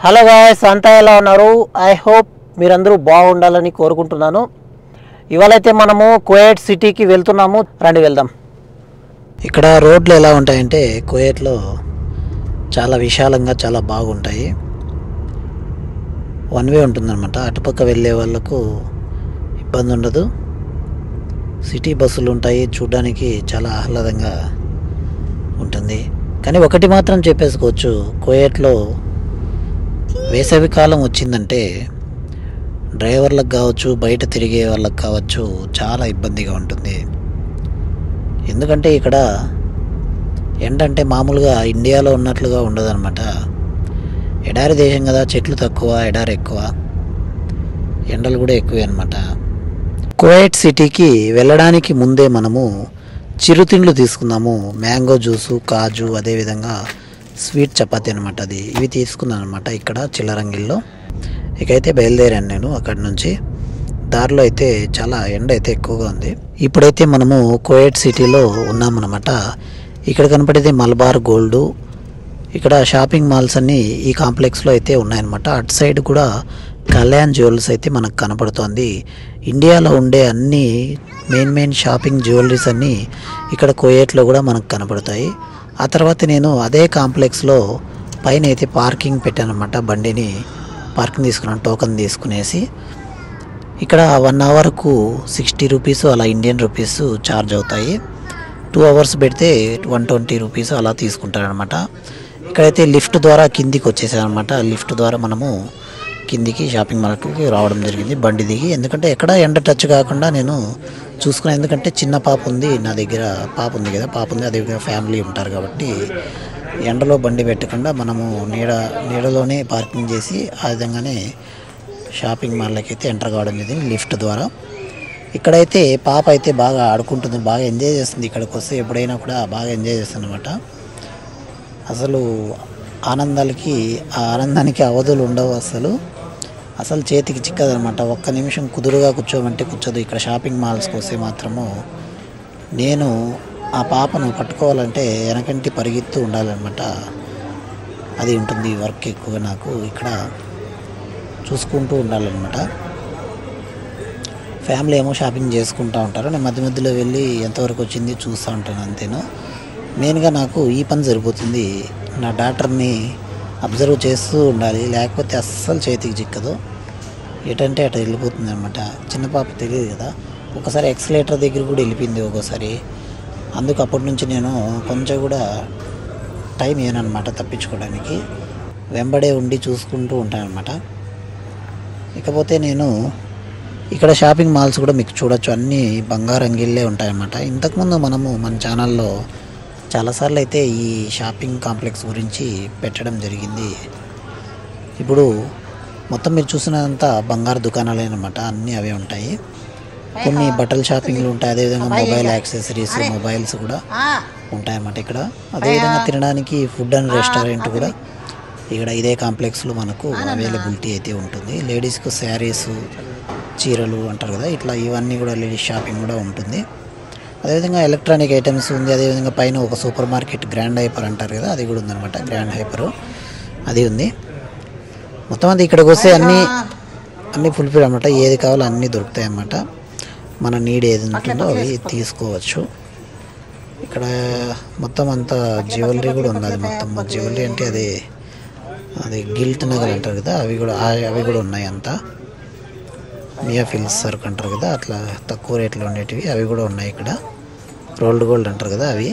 Hello guys, అంతా ఎలా ఉన్నారు? ఐ హోప్ మీరందరూ బాగుండాలని కోరుకుంటున్నాను. ఇవాళైతే మనము కువైట్ సిటీకి వెళ్తున్నాము. రండి వెళ్దాం. ఇక్కడ రోడ్లు ఎలా ఉంటాయంటే కువైట్లో చాలా విశాలంగా చాలా బాగుంటాయి. వన్ వే ఉంటుందన్నమాట. అటుపక్క వెళ్ళే వాళ్ళకు ఇబ్బంది ఉండదు. సిటీ బస్సులు ఉంటాయి, చూడడానికి చాలా ఆహ్లాదంగా ఉంటుంది. కానీ ఒకటి మాత్రం చెప్పేసుకోవచ్చు, కువైట్లో వేసవి కాలం వచ్చిందంటే డ్రైవర్లకు కావచ్చు, బయట తిరిగే వాళ్ళకి కావచ్చు, చాలా ఇబ్బందిగా ఉంటుంది. ఎందుకంటే ఇక్కడ ఎండ అంటే మామూలుగా ఇండియాలో ఉన్నట్లుగా ఉండదన్నమాట. ఎడారి దేశం కదా, చెట్లు తక్కువ, ఎడారి ఎక్కువ, ఎండలు కూడా ఎక్కువే అనమాట. కువైట్ సిటీకి వెళ్ళడానికి ముందే మనము చిరుతిండ్లు తీసుకుందాము. మ్యాంగో జ్యూసు, కాజు, అదేవిధంగా స్వీట్ చపాతీ అనమాట. ఇవి తీసుకున్నాను అనమాట ఇక్కడ చిల్లరంగిల్లో. ఇకైతే బయలుదేరాను నేను అక్కడి నుంచి. దారిలో అయితే చాలా ఎండ అయితే ఎక్కువగా ఉంది. ఇప్పుడైతే మనము కువైట్ సిటీలో ఉన్నామన్నమాట. ఇక్కడ కనపడేది మలబార్ గోల్డ్. ఇక్కడ షాపింగ్ మాల్స్ అన్నీ ఈ కాంప్లెక్స్లో అయితే ఉన్నాయన్నమాట. అటు సైడ్ కూడా కళ్యాణ్ జ్యువెలర్స్ అయితే మనకు కనపడుతోంది. ఇండియాలో ఉండే అన్ని మెయిన్ షాపింగ్ జ్యువెలరీస్ అన్నీ ఇక్కడ కువైట్లో కూడా మనకు కనపడతాయి. ఆ తర్వాత నేను అదే కాంప్లెక్స్లో పైన అయితే పార్కింగ్ పెట్టాను అనమాట. బండిని పార్కింగ్ తీసుకున్నాను, టోకెన్ తీసుకునేసి. ఇక్కడ 1 అవర్కు 60 రూపీస్ అలా ఇండియన్ రూపీస్ ఛార్జ్ అవుతాయి. 2 అవర్స్ పెడితే 120 రూపీస్ అలా తీసుకుంటారనమాట. ఇక్కడైతే లిఫ్ట్ ద్వారా కిందికి వచ్చేసానమాట. లిఫ్ట్ ద్వారా మనము కిందికి షాపింగ్ మాల్కి రావడం జరిగింది బండి దిగి. ఎందుకంటే ఎక్కడ ఎండ టచ్ కాకుండా నేను చూసుకున్నాను. ఎందుకంటే చిన్న పాప ఉంది నా దగ్గర, పాప ఉంది కదా, పాప ఉంది, అదేవిధంగా ఫ్యామిలీ ఉంటారు కాబట్టి ఎండలో బండి పెట్టకుండా మనము నీడలోనే పార్కింగ్ చేసి ఆ విధంగానే షాపింగ్ మాల్లోకి అయితే ఎంటర్ కావడం జరిగింది లిఫ్ట్ ద్వారా. ఇక్కడైతే పాప అయితే బాగా ఆడుకుంటుంది, బాగా ఎంజాయ్ చేస్తుంది. ఇక్కడికి వస్తే ఎప్పుడైనా కూడా బాగా ఎంజాయ్ చేస్తుంది అనమాట. అసలు ఆనందానికి అవధులు ఉండవు. అసలు చేతికి చిక్కదనమాట. ఒక్క నిమిషం కుదురుగా కూర్చోమంటే కూర్చోదు. ఇక్కడ షాపింగ్ మాల్స్కి వస్తే మాత్రము నేను ఆ పాపను పట్టుకోవాలంటే వెనకంటి పరిగెత్తు ఉండాలన్నమాట. అది ఉంటుంది వర్క్ ఎక్కువగా నాకు. ఇక్కడ చూసుకుంటూ ఉండాలన్నమాట. ఫ్యామిలీ ఏమో షాపింగ్ చేసుకుంటూ ఉంటారు, నేను మధ్యలో వెళ్ళి ఎంతవరకు వచ్చింది చూస్తూ ఉంటాను అంతేను. మెయిన్గా నాకు ఈ పని సరిపోతుంది. నా డాక్టర్ని అబ్జర్వ్ చేస్తూ ఉండాలి, లేకపోతే అస్సలు చేతికి చిక్కదు. ఎటంటే అటు వెళ్ళిపోతుంది అనమాట. చిన్న పాప తెలియదు కదా, ఒకసారి ఎక్సలేటర్ దగ్గర కూడా వెళ్ళిపోయింది ఒక్కోసారి. అందుకు అప్పటి నుంచి నేను కొంచెం కూడా టైం ఏనమాట తప్పించుకోవడానికి, వెంబడే ఉండి చూసుకుంటూ ఉంటానన్నమాట. ఇకపోతే నేను ఇక్కడ షాపింగ్ మాల్స్ కూడా మీకు చూడొచ్చు, అన్నీ బంగారంగిళ్ళే ఉంటాయన్నమాట. ఇంతకుముందు మనము మన ఛానల్లో చాలాసార్లు అయితే ఈ షాపింగ్ కాంప్లెక్స్ గురించి పెట్టడం జరిగింది. ఇప్పుడు మొత్తం మీరు చూసినంతా బంగారు దుకాణాలే అనమాట. అన్నీ అవే ఉంటాయి. కొన్ని బట్టల షాపింగ్లు ఉంటాయి, అదేవిధంగా మొబైల్ యాక్సెసరీస్, మొబైల్స్ కూడా ఉంటాయన్నమాట ఇక్కడ. అదేవిధంగా తినడానికి ఫుడ్ అండ్ రెస్టారెంట్ కూడా ఇక్కడ ఇదే కాంప్లెక్స్లో మనకు అవైలబిలిటీ అయితే ఉంటుంది. లేడీస్కు శారీస్, చీరలు అంటారు కదా, ఇట్లా ఇవన్నీ కూడా లేడీస్ షాపింగ్ కూడా ఉంటుంది. అదేవిధంగా ఎలక్ట్రానిక్ ఐటమ్స్ ఉంది. అదేవిధంగా పైన ఒక సూపర్ మార్కెట్ గ్రాండ్ హైపర్ అంటారు కదా, అది కూడా ఉందన్నమాట. గ్రాండ్ హైపర్ అది ఉంది. మొత్తం అంతా ఇక్కడికి వస్తే అన్నీ ఫుల్ఫిల్ అన్నమాట. ఏది కావాలో అన్నీ దొరుకుతాయి అన్నమాట. మన నీడ్ ఏది ఉంటుందో అవి తీసుకోవచ్చు. ఇక్కడ మొత్తం అంతా జ్యువెలరీ కూడా ఉంది. అది మొత్తం జ్యువెలరీ అంటే అది గిల్ట్ నగలు అంటారు కదా, అవి కూడా ఉన్నాయి. అంతా మియా ఫిల్స్ సరుకు అంటారు కదా, అట్లా తక్కువ రేట్లో ఉండేటివి అవి కూడా ఉన్నాయి ఇక్కడ. రోల్డ్ గోల్డ్ అంటారు కదా, అవి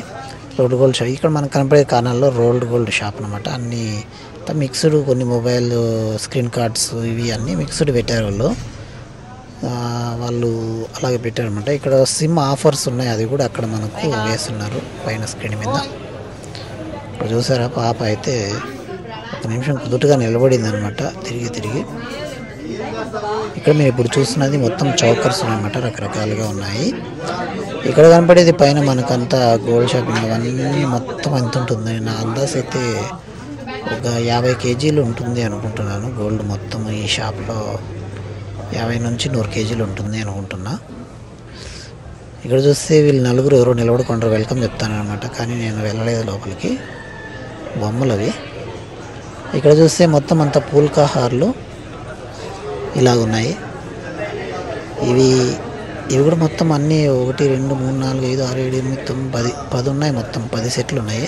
రోల్డ్ గోల్డ్ షాప్. ఇక్కడ మనకు కనపడే కారణాల్లో రోల్డ్ గోల్డ్ షాప్ అనమాట. అన్నీ మిక్స్డ్, కొన్ని మొబైల్ స్క్రీన్ కార్డ్స్ ఇవి అన్నీ మిక్స్డ్ పెట్టారు వాళ్ళు అలాగే పెట్టారనమాట. ఇక్కడ సిమ్ ఆఫర్స్ ఉన్నాయి, అది కూడా అక్కడ మనకు వేస్తున్నారు పైన స్క్రీన్ మీద. ఇక్కడ చూసారా, పాప అయితే ఒక నిమిషం కుదుటగా నిలబడింది అనమాట తిరిగి. ఇక్కడ మీరు ఇప్పుడు చూస్తున్నది మొత్తం చౌకర్స్ ఉన్నాయన్నమాట, రకరకాలుగా ఉన్నాయి. ఇక్కడ కనపడేది పైన మనకంతా గోల్డ్ షాపింగ్ అవన్నీ మొత్తం ఎంత ఉంటుంది, నా అందాజు అయితే ఒక 50 కేజీలు ఉంటుంది అనుకుంటున్నాను. గోల్డ్ మొత్తం ఈ షాప్లో 50 నుంచి 100 కేజీలు ఉంటుంది అనుకుంటున్నా. ఇక్కడ చూస్తే వీళ్ళు నలుగురు ఎవరో నిలబడుకుంటారు, వెల్కమ్ చెప్తాను అనమాట. కానీ నేను వెళ్ళలేదు లోపలికి. బొమ్మలు అవి ఇక్కడ చూస్తే మొత్తం అంతా పూల్కా హార్లు ఇలాగున్నాయి. ఇవి కూడా మొత్తం అన్నీ 1 2 3 4 5 6 7 8 9 10 ఉన్నాయి. మొత్తం 10 సెట్లు ఉన్నాయి.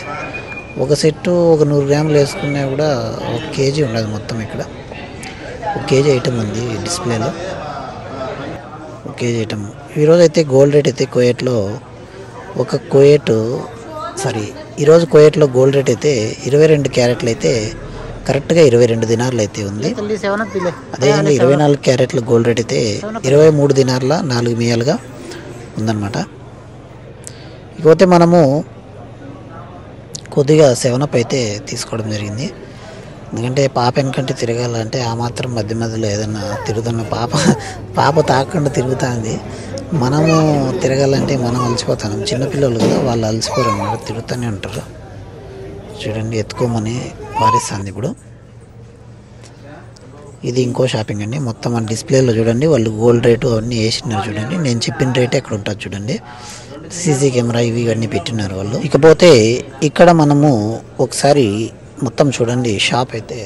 ఒక సెట్టు ఒక 100 గ్రాములు వేసుకున్నా కూడా 1 కేజీ ఉండదు. మొత్తం ఇక్కడ 1 కేజీ ఐటమ్ ఉంది డిస్ప్లేలో. 1 కేజీ ఐటమ్. ఈరోజు అయితే గోల్డ్ రేట్ అయితే ఈరోజు కువైట్లో గోల్డ్ రేట్ అయితే 22 క్యారెట్లు అయితే కరెక్ట్గా 22 దినార్లు అయితే ఉంది. అదేవిధంగా 24 క్యారెట్ల గోల్డ్ రేట్ అయితే 23 దినార్ల 4 మియాలుగా ఉందన్నమాట. ఇకపోతే మనము కొద్దిగా 7 అయితే తీసుకోవడం జరిగింది. ఎందుకంటే పాప వెనకంటే తిరగాలంటే ఆ మాత్రం మధ్య మధ్యలో ఏదన్నా తిరుగుతున్న పాప తాకుండా తిరుగుతుంది. మనము తిరగాలంటే మనం అలసిపోతాం. చిన్నపిల్లలు కదా, వాళ్ళు అలసిపోరు అన్నమాట, తిరుగుతూనే ఉంటారు. చూడండి ఎత్తుకోమని వారిస్తుంది. ఇప్పుడు ఇది ఇంకో షాపింగ్ అండి. మొత్తం ఆ డిస్ప్లేలో చూడండి వాళ్ళు గోల్డ్ రేటు అవన్నీ వేసినారు. చూడండి నేను చెప్పిన రేటే అక్కడ ఉంటుంది. చూడండి సీసీ కెమెరా ఇవన్నీ పెట్టినారు వాళ్ళు. ఇకపోతే ఇక్కడ మనము ఒకసారి మొత్తం చూడండి. షాప్ అయితే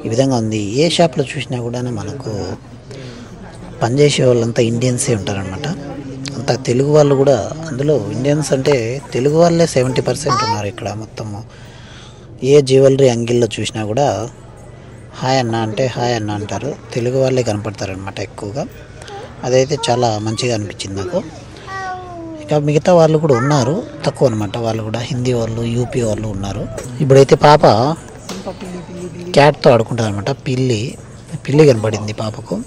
ఈ విధంగా ఉంది. ఏ షాప్లో చూసినా కూడా మనకు పనిచేసే వాళ్ళంతా ఇండియన్సే ఉంటారనమాట. అంతా తెలుగు వాళ్ళు కూడా, అందులో ఇండియన్స్ అంటే తెలుగు వాళ్ళే 70% ఉన్నారు ఇక్కడ. మొత్తము ఏ జ్యువెలరీ అంగిల్లో చూసినా కూడా హాయ్ అన్న అంటే హాయ్ అన్న అంటారు. తెలుగు వాళ్ళే కనపడతారనమాట ఎక్కువగా. అదైతే చాలా మంచిగా అనిపించింది నాకు. ఇక మిగతా వాళ్ళు కూడా ఉన్నారు, తక్కువ అనమాట. వాళ్ళు కూడా హిందీ వాళ్ళు, యూపీ వాళ్ళు ఉన్నారు. ఇప్పుడైతే పాప క్యాట్తో ఆడుకుంటుంది అనమాట. పిల్లి కనపడింది పాపకు.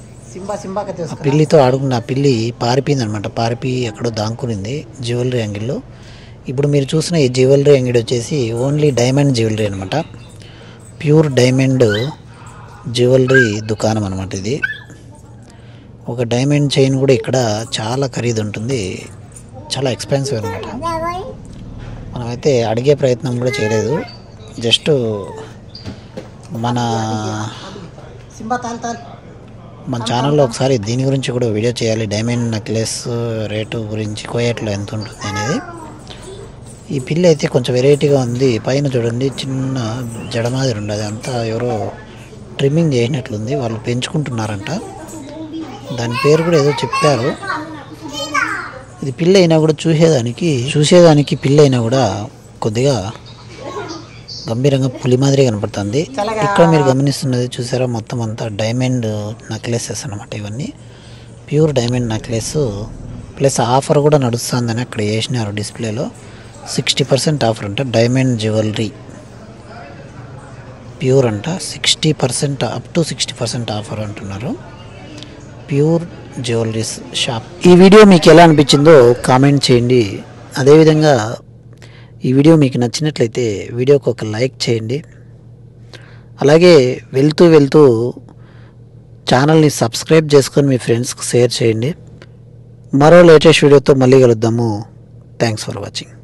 ఆ పిల్లితో ఆడుకున్న ఆ పిల్లి పారిపోయింది అనమాట. పారిపోయి ఎక్కడో దాంకునింది జ్యువెలరీ అంగిల్లో. ఇప్పుడు మీరు చూసిన ఈ జ్యువెలరీ అంగిడి వచ్చేసి ఓన్లీ డైమండ్ జ్యువెలరీ అనమాట. ప్యూర్ డైమండ్ జ్యువెలరీ దుకాణం అనమాట ఇది. ఒక డైమండ్ చైన్ కూడా ఇక్కడ చాలా ఖరీదు ఉంటుంది, చాలా ఎక్స్పెన్సివ్ అనమాట. మనమైతే అడిగే ప్రయత్నం కూడా చేయలేదు. జస్ట్ మన ఛానల్లో ఒకసారి దీని గురించి కూడా వీడియో చేయాలి. డైమండ్ నెక్లెస్ రేటు గురించి కువైట్లో ఎంత ఉంటుంది అనేది. ఈ పిల్ల అయితే కొంచెం వెరైటీగా ఉంది. పైన చూడండి చిన్న జడమాదిరి ఉండదు, అంతా ఎవరో ట్రిమ్మింగ్ చేసినట్లుంది. వాళ్ళు పెంచుకుంటున్నారంట. దాని పేరు కూడా ఏదో చెప్పారు. ఇది పిల్ల అయినా కూడా చూసేదానికి పిల్ల అయినా కూడా కొద్దిగా గంభీరంగా పులి మాదిరి కనపడుతుంది. ఇక్కడ మీరు గమనిస్తున్నది చూసారా, మొత్తం అంతా డైమండ్ నెక్లెసెస్ అనమాట. ఇవన్నీ pure diamond necklace plus offer కూడా నడుస్తుందని అక్కడ వేసినారు డిస్ప్లేలో. 60% ఆఫర్ అంట. డైమండ్ జ్యువెలరీ ప్యూర్ అంట. 60% అప్ టు 60% ఆఫర్ అంటున్నారు. Pure jewelleries shop. ఈ వీడియో మీకు ఎలా అనిపించిందో కామెంట్ చేయండి. అదేవిధంగా ఈ వీడియో మీకు నచ్చినట్లయితే వీడియోకి ఒక లైక్ చేయండి. అలాగే వెళ్తూ ఛానల్ని సబ్స్క్రైబ్ చేసుకొని మీ ఫ్రెండ్స్కి షేర్ చేయండి. మరో లేటెస్ట్ వీడియోతో మళ్ళీ కలుద్దాము. Thanks for watching.